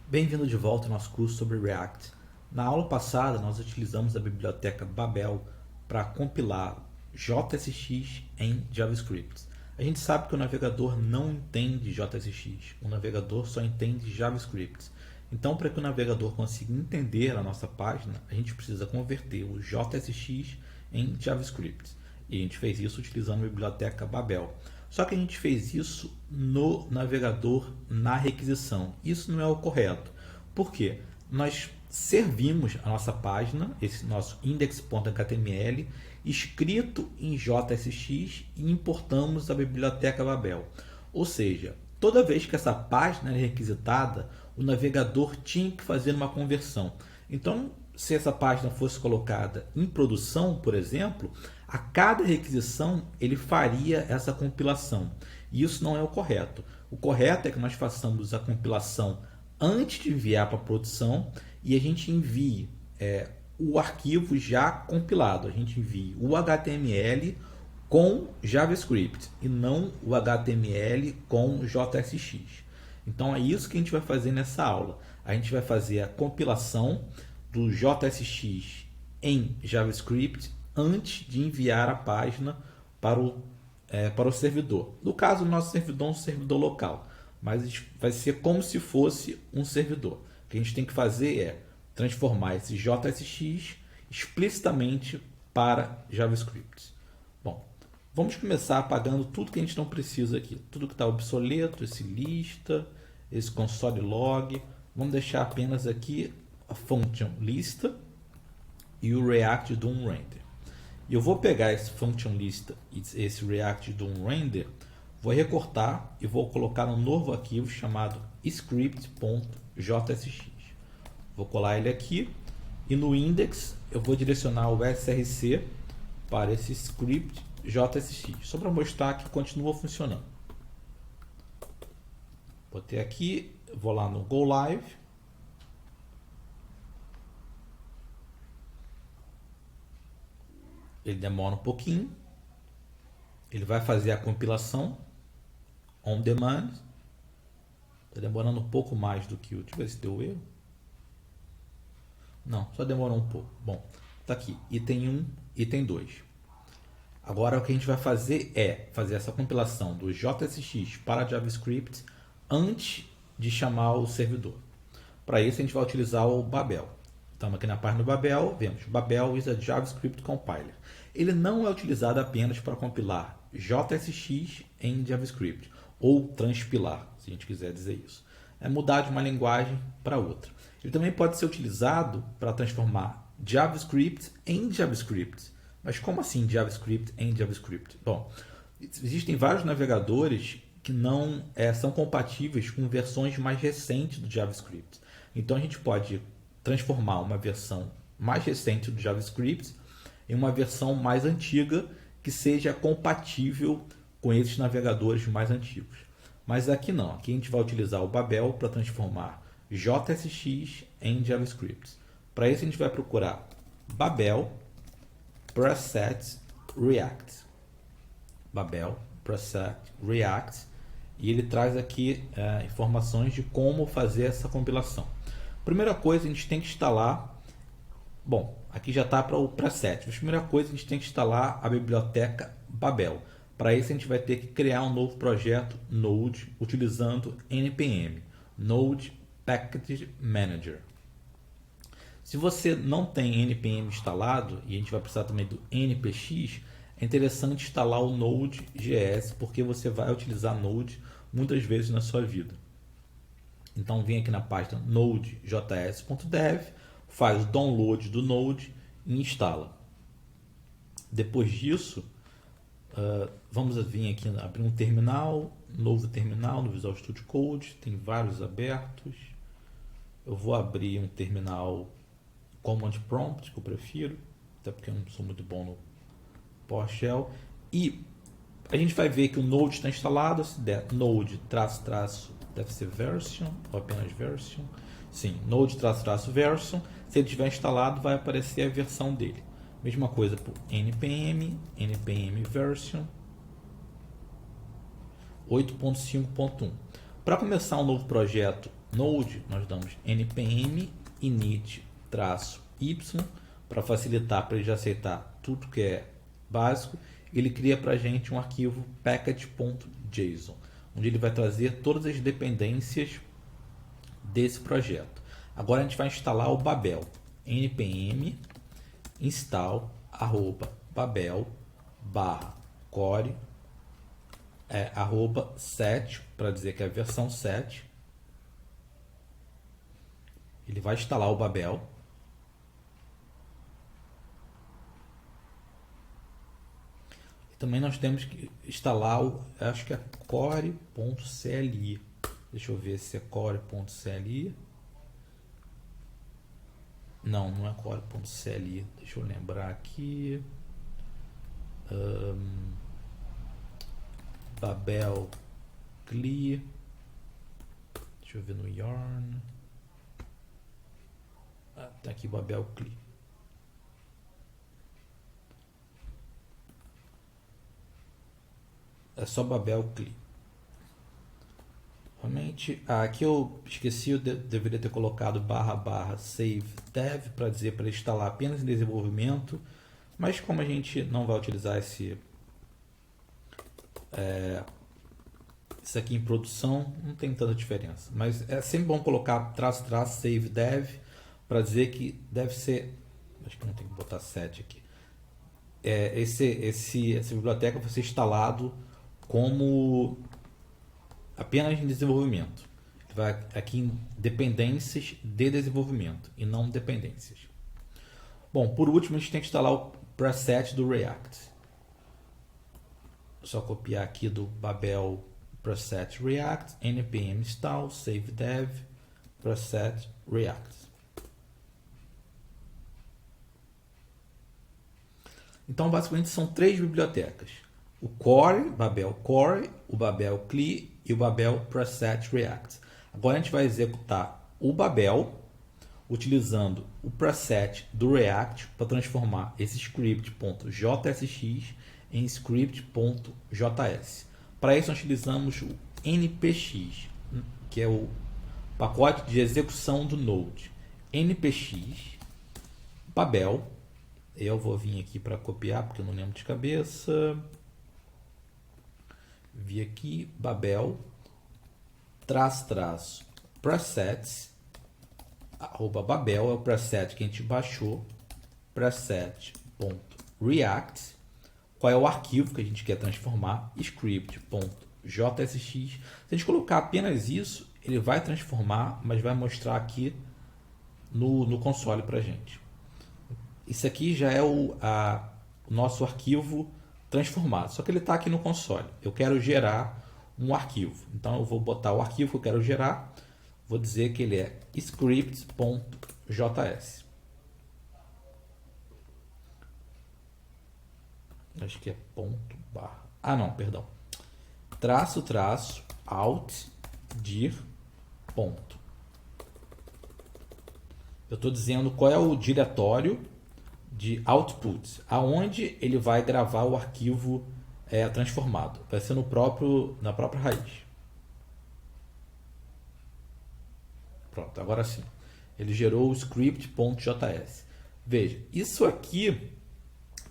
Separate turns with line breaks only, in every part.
Bem-vindo de volta ao nosso curso sobre React. Na aula passada, nós utilizamos a biblioteca Babel para compilar JSX em JavaScript. A gente sabe que o navegador não entende JSX, o navegador só entende JavaScript. Então, para que o navegador consiga entender a nossa página, a gente precisa converter o JSX em JavaScript. E a gente fez isso utilizando a biblioteca Babel. Só que a gente fez isso no navegador na requisição. Isso não é o correto. Por quê? Nós servimos a nossa página, esse nosso index.html, escrito em JSX e importamos a biblioteca Babel. Ou seja, toda vez que essa página é requisitada, o navegador tinha que fazer uma conversão. Então, se essa página fosse colocada em produção, por exemplo, a cada requisição ele faria essa compilação. E isso não é o correto. O correto é que nós façamos a compilação antes de enviar para a produção e a gente envie o arquivo já compilado. A gente envie o HTML com JavaScript e não o HTML com JSX. Então é isso que a gente vai fazer nessa aula. A gente vai fazer a compilação do JSX em JavaScript antes de enviar a página para o servidor. No caso, o nosso servidor é um servidor local, mas vai ser como se fosse um servidor. O que a gente tem que fazer é transformar esse JSX explicitamente para JavaScript. Bom, vamos começar apagando tudo que a gente não precisa aqui. Tudo que está obsoleto, esse lista, esse console log. Vamos deixar apenas aqui a function lista e o React DOM render. E eu vou pegar esse function lista e esse React DOM render, vou recortar e vou colocar um novo arquivo chamado script.jsx. Vou colar ele aqui e no index eu vou direcionar o src para esse script JSX, só para mostrar que continua funcionando. Botei aqui, vou lá no Go Live. Ele demora um pouquinho. Ele vai fazer a compilação on demand. Está demorando um pouco mais do que o... Deixa eu ver se deu erro. Não, só demorou um pouco. Bom, tá aqui. Item 1, item 2. Agora o que a gente vai fazer é fazer essa compilação do JSX para JavaScript antes de chamar o servidor. Para isso a gente vai utilizar o Babel. Estamos aqui na página do Babel, vemos Babel is a JavaScript compiler. Ele não é utilizado apenas para compilar JSX em JavaScript, ou transpilar, se a gente quiser dizer isso. É mudar de uma linguagem para outra. Ele também pode ser utilizado para transformar JavaScript em JavaScript. Mas como assim JavaScript em JavaScript? Bom, existem vários navegadores que não são compatíveis com versões mais recentes do JavaScript. Então a gente pode transformar uma versão mais recente do JavaScript em uma versão mais antiga que seja compatível com esses navegadores mais antigos. Mas aqui não, aqui a gente vai utilizar o Babel para transformar JSX em JavaScript. Para isso a gente vai procurar Babel Preset React. Babel Preset React. E ele traz aqui informações de como fazer essa compilação. Primeira coisa, a gente tem que instalar... Bom, aqui já está para o preset. Mas a primeira coisa, a gente tem que instalar a biblioteca Babel. Para isso, a gente vai ter que criar um novo projeto Node utilizando npm, Node Package Manager. Se você não tem npm instalado, e a gente vai precisar também do npx, é interessante instalar o Node.js, porque você vai utilizar Node muitas vezes na sua vida. Então vem aqui na página node.js.dev, faz o download do Node e instala. Depois disso, vamos vir aqui abrir um terminal, novo terminal no Visual Studio Code, tem vários abertos. Eu vou abrir um terminal Command Prompt, que eu prefiro, até porque eu não sou muito bom no PowerShell. E a gente vai ver que o Node está instalado, se der Node deve ser version ou apenas version. Sim, Node version. Se ele tiver instalado, vai aparecer a versão dele. Mesma coisa por npm version 8.5.1. Para começar um novo projeto Node, nós damos npm init-y para facilitar, para ele já aceitar tudo que é básico. Ele cria para a gente um arquivo package.json, onde ele vai trazer todas as dependências desse projeto. Agora a gente vai instalar o Babel. npm install @babel /core @7 para dizer que é a versão 7. Ele vai instalar o Babel. E também nós temos que instalar o, acho que é core.cli. Deixa eu ver se é core.cli. Não, não é core.cli. Deixa eu lembrar aqui. Babel CLI. Deixa eu ver no Yarn. Tá aqui Babel CLI. É só Babel CLI. Realmente, aqui eu esqueci, eu deveria ter colocado /save dev para dizer para instalar apenas em desenvolvimento, mas como a gente não vai utilizar isso aqui em produção, não tem tanta diferença. Mas é sempre bom colocar --save dev para dizer que deve ser, acho que não tem que botar 7 aqui. Essa biblioteca vai ser instalado como apenas em desenvolvimento. Vai aqui em dependências de desenvolvimento e não dependências. Bom, por último a gente tem que instalar o preset do React. Só copiar aqui do Babel preset React, npm install save dev preset React. Então basicamente são 3 bibliotecas: o Core, Babel Core, o Babel CLI e o Babel preset React. Agora a gente vai executar o Babel utilizando o preset do React para transformar esse script.jsx em script.js. Para isso nós utilizamos o npx, que é o pacote de execução do Node. npx Babel. Eu vou vir aqui para copiar porque eu não lembro de cabeça. Vi aqui Babel --presets @babel é o preset que a gente baixou, preset.react. Qual é o arquivo que a gente quer transformar? Script.jsx. Se a gente colocar apenas isso, ele vai transformar, mas vai mostrar aqui no console para a gente. Isso aqui já é o nosso arquivo transformado, só que ele está aqui no console. Eu quero gerar um arquivo, então eu vou botar o arquivo que eu quero gerar, vou dizer que ele é script.js. Acho que é ponto barra. Não, perdão. --alt dir ponto. Eu estou dizendo qual é o diretório de output, aonde ele vai gravar o arquivo transformado. Vai ser na própria raiz. Pronto, agora sim. Ele gerou o script.js. Veja, isso aqui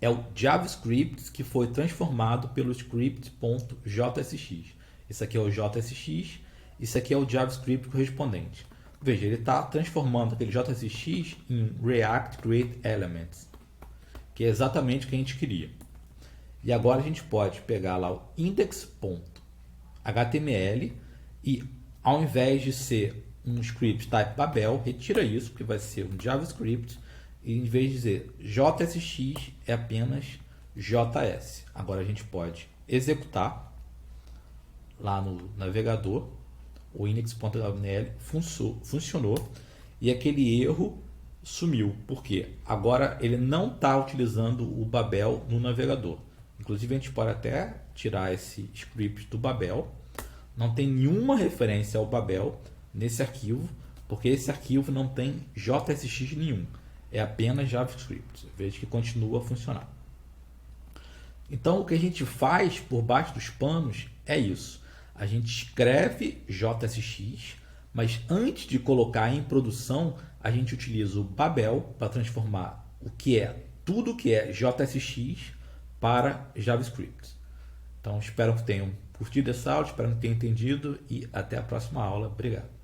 é o JavaScript que foi transformado pelo script.jsx. Isso aqui é o JSX, isso aqui é o JavaScript correspondente. Veja, ele está transformando aquele JSX em React Create Elements, que é exatamente o que a gente queria. E agora a gente pode pegar lá o index.html e, ao invés de ser um script type Babel, retira isso, porque vai ser um JavaScript, e em vez de dizer JSX, é apenas JS. Agora a gente pode executar lá no navegador, o index.html funcionou e aquele erro sumiu, porque agora ele não está utilizando o Babel no navegador. Inclusive a gente pode até tirar esse script do Babel. Não tem nenhuma referência ao Babel nesse arquivo, porque esse arquivo não tem JSX nenhum, é apenas JavaScript. Veja que continua a funcionar. Então o que a gente faz por baixo dos panos é isso. A gente escreve JSX Mas antes de colocar em produção, a gente utiliza o Babel para transformar o que é tudo que é JSX para JavaScript. Então espero que tenham curtido essa aula, espero que tenham entendido e até a próxima aula. Obrigado.